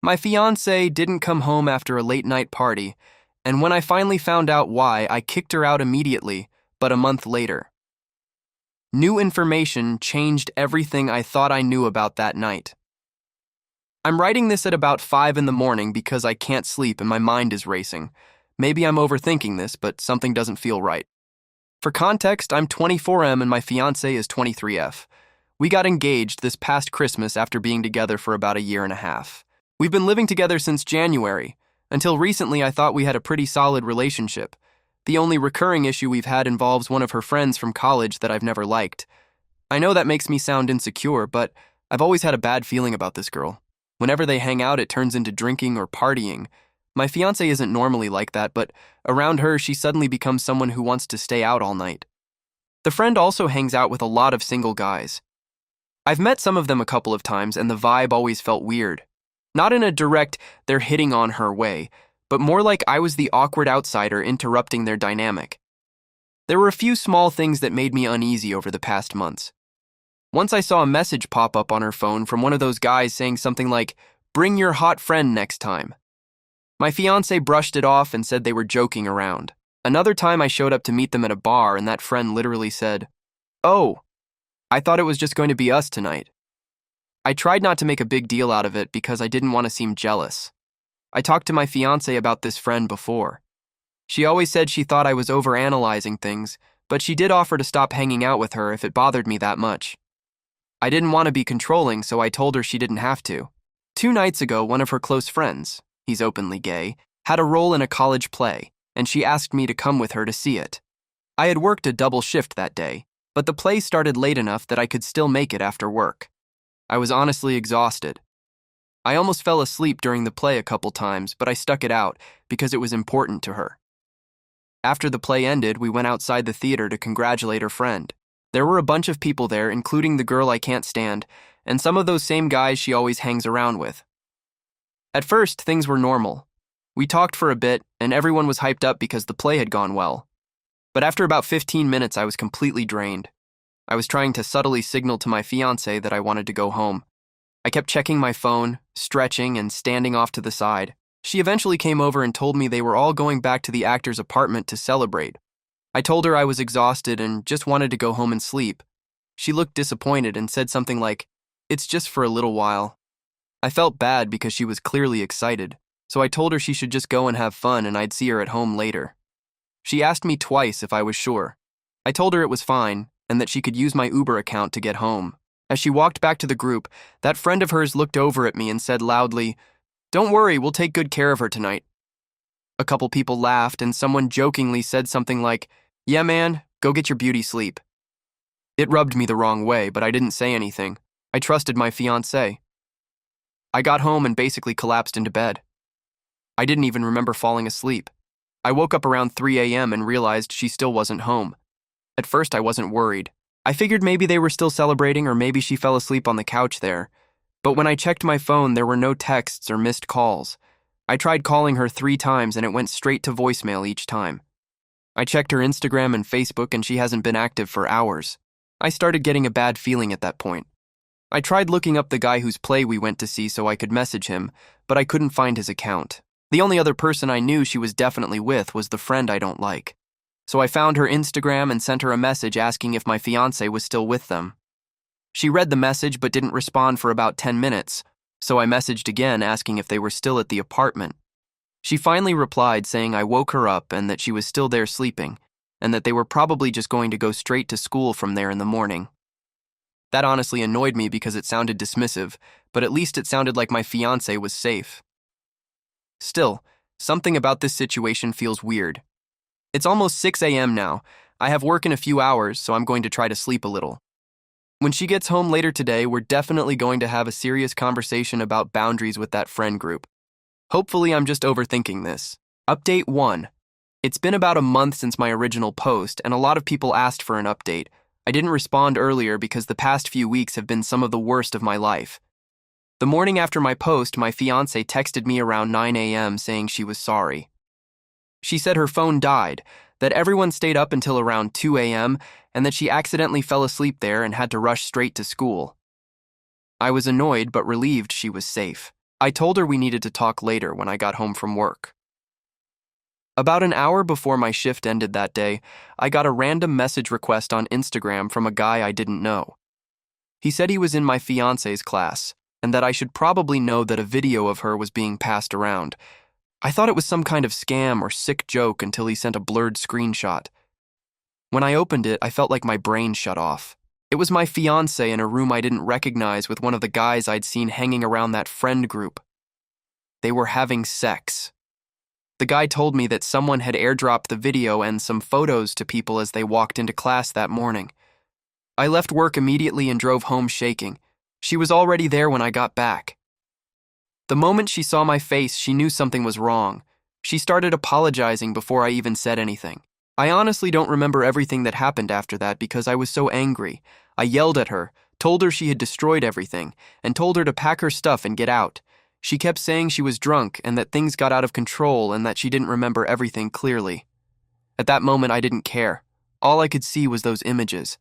My fiancée didn't come home after a late-night party, and when I finally found out why, I kicked her out immediately, but a month later. New information changed everything I thought I knew about that night. I'm writing this at about 5 in the morning because I can't sleep and my mind is racing. Maybe I'm overthinking this, but something doesn't feel right. For context, I'm 24M and my fiancé is 23F. We got engaged this past Christmas after being together for about a year and a half. We've been living together since January. Until recently, I thought we had a pretty solid relationship. The only recurring issue we've had involves one of her friends from college that I've never liked. I know that makes me sound insecure, but I've always had a bad feeling about this girl. Whenever they hang out, it turns into drinking or partying. My fiancé isn't normally like that, but around her, she suddenly becomes someone who wants to stay out all night. The friend also hangs out with a lot of single guys. I've met some of them a couple of times, and the vibe always felt weird. Not in a direct, they're hitting on her way, but more like I was the awkward outsider interrupting their dynamic. There were a few small things that made me uneasy over the past months. Once I saw a message pop up on her phone from one of those guys saying something like, "Bring your hot friend next time." My fiancé brushed it off and said they were joking around. Another time I showed up to meet them at a bar and that friend literally said, "Oh, I thought it was just going to be us tonight." I tried not to make a big deal out of it because I didn't want to seem jealous. I talked to my fiancé about this friend before. She always said she thought I was overanalyzing things, but she did offer to stop hanging out with her if it bothered me that much. I didn't want to be controlling, so I told her she didn't have to. 2 nights ago, one of her close friends, he's openly gay, had a role in a college play, and she asked me to come with her to see it. I had worked a double shift that day, but the play started late enough that I could still make it after work. I was honestly exhausted. I almost fell asleep during the play a couple times, but I stuck it out because it was important to her. After the play ended, we went outside the theater to congratulate her friend. There were a bunch of people there, including the girl I can't stand, and some of those same guys she always hangs around with. At first, things were normal. We talked for a bit, and everyone was hyped up because the play had gone well. But after about 15 minutes, I was completely drained. I was trying to subtly signal to my fiancé that I wanted to go home. I kept checking my phone, stretching, and standing off to the side. She eventually came over and told me they were all going back to the actor's apartment to celebrate. I told her I was exhausted and just wanted to go home and sleep. She looked disappointed and said something like, "It's just for a little while." I felt bad because she was clearly excited, so I told her she should just go and have fun and I'd see her at home later. She asked me twice if I was sure. I told her it was fine and that she could use my Uber account to get home. As she walked back to the group, that friend of hers looked over at me and said loudly, "Don't worry, we'll take good care of her tonight." A couple people laughed and someone jokingly said something like, "Yeah, man, go get your beauty sleep." It rubbed me the wrong way, but I didn't say anything. I trusted my fiancé. I got home and basically collapsed into bed. I didn't even remember falling asleep. I woke up around 3 a.m. and realized she still wasn't home. At first, I wasn't worried. I figured maybe they were still celebrating or maybe she fell asleep on the couch there. But when I checked my phone, there were no texts or missed calls. I tried calling her 3 times and it went straight to voicemail each time. I checked her Instagram and Facebook and she hasn't been active for hours. I started getting a bad feeling at that point. I tried looking up the guy whose play we went to see so I could message him, but I couldn't find his account. The only other person I knew she was definitely with was the friend I don't like. So I found her Instagram and sent her a message asking if my fiancé was still with them. She read the message but didn't respond for about 10 minutes, so I messaged again asking if they were still at the apartment. She finally replied saying I woke her up and that she was still there sleeping, and that they were probably just going to go straight to school from there in the morning. That honestly annoyed me because it sounded dismissive, but at least it sounded like my fiancé was safe. Still, something about this situation feels weird. It's almost 6 a.m. now. I have work in a few hours, so I'm going to try to sleep a little. When she gets home later today, we're definitely going to have a serious conversation about boundaries with that friend group. Hopefully, I'm just overthinking this. Update 1. It's been about a month since my original post, and a lot of people asked for an update. I didn't respond earlier because the past few weeks have been some of the worst of my life. The morning after my post, my fiancé texted me around 9 a.m. saying she was sorry. She said her phone died, that everyone stayed up until around 2 a.m., and that she accidentally fell asleep there and had to rush straight to school. I was annoyed but relieved she was safe. I told her we needed to talk later when I got home from work. About an hour before my shift ended that day, I got a random message request on Instagram from a guy I didn't know. He said he was in my fiancée's class, and that I should probably know that a video of her was being passed around. I thought it was some kind of scam or sick joke until he sent a blurred screenshot. When I opened it, I felt like my brain shut off. It was my fiancée in a room I didn't recognize with one of the guys I'd seen hanging around that friend group. They were having sex. The guy told me that someone had airdropped the video and some photos to people as they walked into class that morning. I left work immediately and drove home shaking. She was already there when I got back. The moment she saw my face, she knew something was wrong. She started apologizing before I even said anything. I honestly don't remember everything that happened after that because I was so angry. I yelled at her, told her she had destroyed everything, and told her to pack her stuff and get out. She kept saying she was drunk and that things got out of control and that she didn't remember everything clearly. At that moment, I didn't care. All I could see was those images.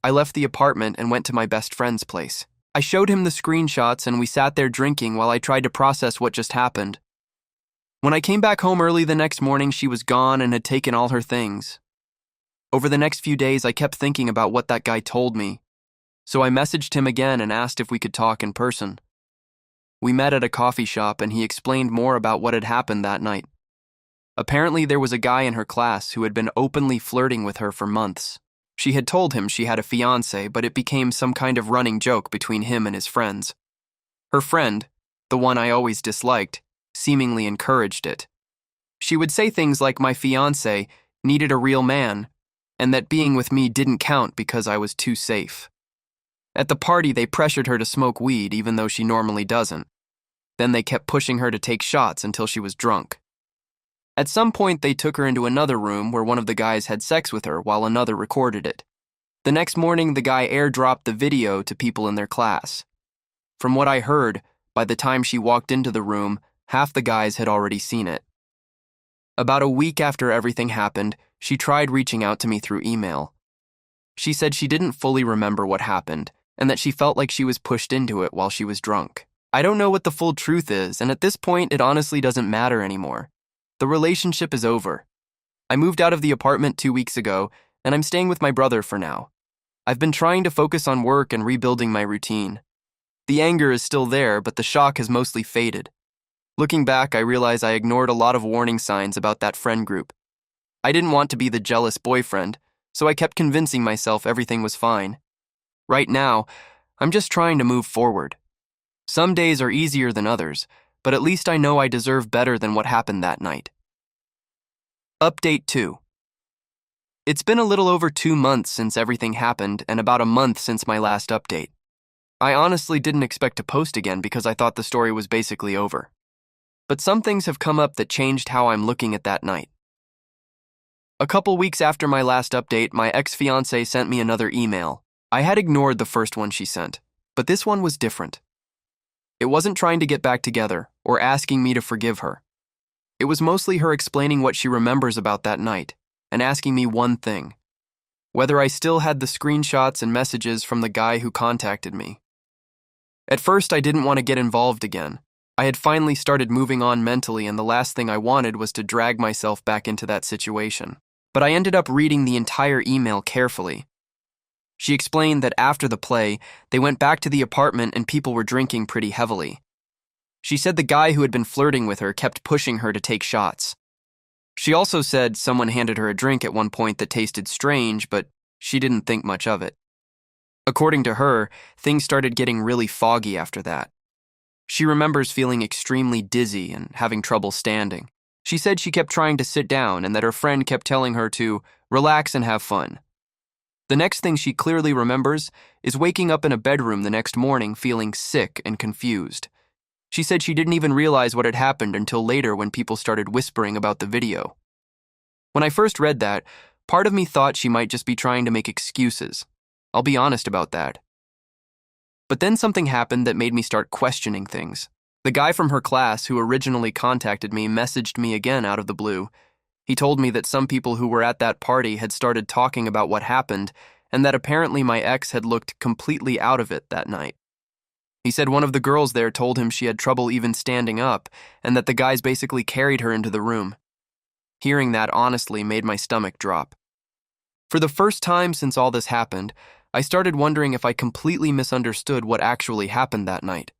I left the apartment and went to my best friend's place. I showed him the screenshots and we sat there drinking while I tried to process what just happened. When I came back home early the next morning, she was gone and had taken all her things. Over the next few days, I kept thinking about what that guy told me, so I messaged him again and asked if we could talk in person. We met at a coffee shop and he explained more about what had happened that night. Apparently, there was a guy in her class who had been openly flirting with her for months. She had told him she had a fiancé, but it became some kind of running joke between him and his friends. Her friend, the one I always disliked, seemingly encouraged it. She would say things like my fiancé needed a real man, and that being with me didn't count because I was too safe. At the party, they pressured her to smoke weed even though she normally doesn't. Then they kept pushing her to take shots until she was drunk. At some point, they took her into another room where one of the guys had sex with her while another recorded it. The next morning, the guy airdropped the video to people in their class. From what I heard, by the time she walked into the room, half the guys had already seen it. About a week after everything happened, she tried reaching out to me through email. She said she didn't fully remember what happened, and that she felt like she was pushed into it while she was drunk. I don't know what the full truth is, and at this point, it honestly doesn't matter anymore. The relationship is over. I moved out of the apartment 2 weeks ago, and I'm staying with my brother for now. I've been trying to focus on work and rebuilding my routine. The anger is still there, but the shock has mostly faded. Looking back, I realize I ignored a lot of warning signs about that friend group. I didn't want to be the jealous boyfriend, so I kept convincing myself everything was fine. Right now, I'm just trying to move forward. Some days are easier than others, but at least I know I deserve better than what happened that night. Update 2. It's been a little over 2 months since everything happened and about a month since my last update. I honestly didn't expect to post again because I thought the story was basically over. But some things have come up that changed how I'm looking at that night. A couple weeks after my last update, my ex-fiancée sent me another email. I had ignored the first one she sent, but this one was different. It wasn't trying to get back together or asking me to forgive her. It was mostly her explaining what she remembers about that night and asking me one thing: whether I still had the screenshots and messages from the guy who contacted me. At first, I didn't want to get involved again. I had finally started moving on mentally, and the last thing I wanted was to drag myself back into that situation. But I ended up reading the entire email carefully. She explained that after the play, they went back to the apartment and people were drinking pretty heavily. She said the guy who had been flirting with her kept pushing her to take shots. She also said someone handed her a drink at one point that tasted strange, but she didn't think much of it. According to her, things started getting really foggy after that. She remembers feeling extremely dizzy and having trouble standing. She said she kept trying to sit down and that her friend kept telling her to relax and have fun. The next thing she clearly remembers is waking up in a bedroom the next morning feeling sick and confused. She said she didn't even realize what had happened until later when people started whispering about the video. When I first read that, part of me thought she might just be trying to make excuses. I'll be honest about that. But then something happened that made me start questioning things. The guy from her class who originally contacted me messaged me again out of the blue. He told me that some people who were at that party had started talking about what happened and that apparently my ex had looked completely out of it that night. He said one of the girls there told him she had trouble even standing up, and that the guys basically carried her into the room. Hearing that honestly made my stomach drop. For the first time since all this happened, I started wondering if I completely misunderstood what actually happened that night.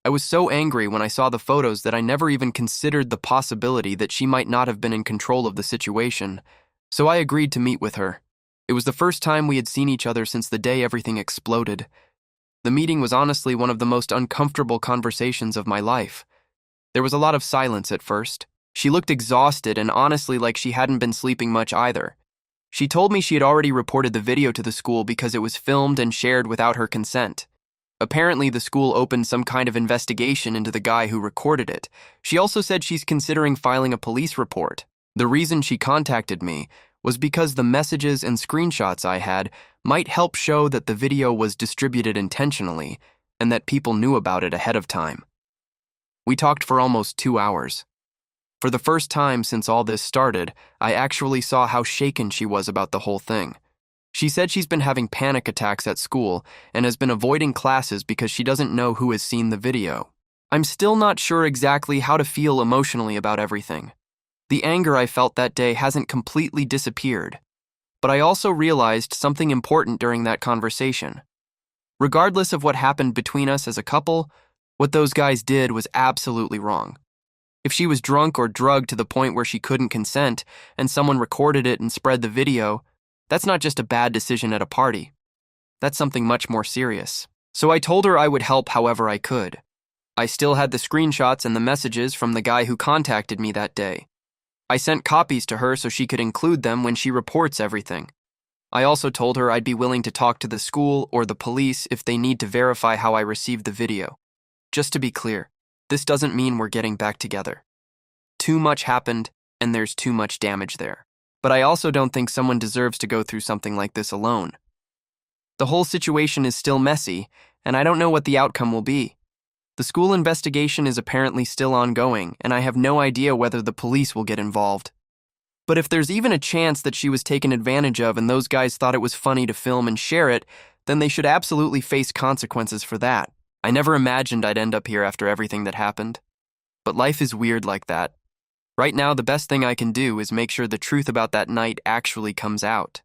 I was so angry when I saw the photos that I never even considered the possibility that she might not have been in control of the situation, so I agreed to meet with her. It was the first time we had seen each other since the day everything exploded. The meeting was honestly one of the most uncomfortable conversations of my life. There was a lot of silence at first. She looked exhausted and honestly like she hadn't been sleeping much either. She told me she had already reported the video to the school because it was filmed and shared without her consent. Apparently, the school opened some kind of investigation into the guy who recorded it. She also said she's considering filing a police report. The reason she contacted me was because the messages and screenshots I had might help show that the video was distributed intentionally and that people knew about it ahead of time. We talked for almost 2 hours. For the first time since all this started, I actually saw how shaken she was about the whole thing. She said she's been having panic attacks at school and has been avoiding classes because she doesn't know who has seen the video. I'm still not sure exactly how to feel emotionally about everything. The anger I felt that day hasn't completely disappeared, but I also realized something important during that conversation. Regardless of what happened between us as a couple, what those guys did was absolutely wrong. If she was drunk or drugged to the point where she couldn't consent and someone recorded it and spread the video, that's not just a bad decision at a party. That's something much more serious. So I told her I would help however I could. I still had the screenshots and the messages from the guy who contacted me that day. I sent copies to her so she could include them when she reports everything. I also told her I'd be willing to talk to the school or the police if they need to verify how I received the video. Just to be clear, this doesn't mean we're getting back together. Too much happened, and there's too much damage there. But I also don't think someone deserves to go through something like this alone. The whole situation is still messy, and I don't know what the outcome will be. The school investigation is apparently still ongoing, and I have no idea whether the police will get involved. But if there's even a chance that she was taken advantage of and those guys thought it was funny to film and share it, then they should absolutely face consequences for that. I never imagined I'd end up here after everything that happened. But life is weird like that. Right now, the best thing I can do is make sure the truth about that night actually comes out.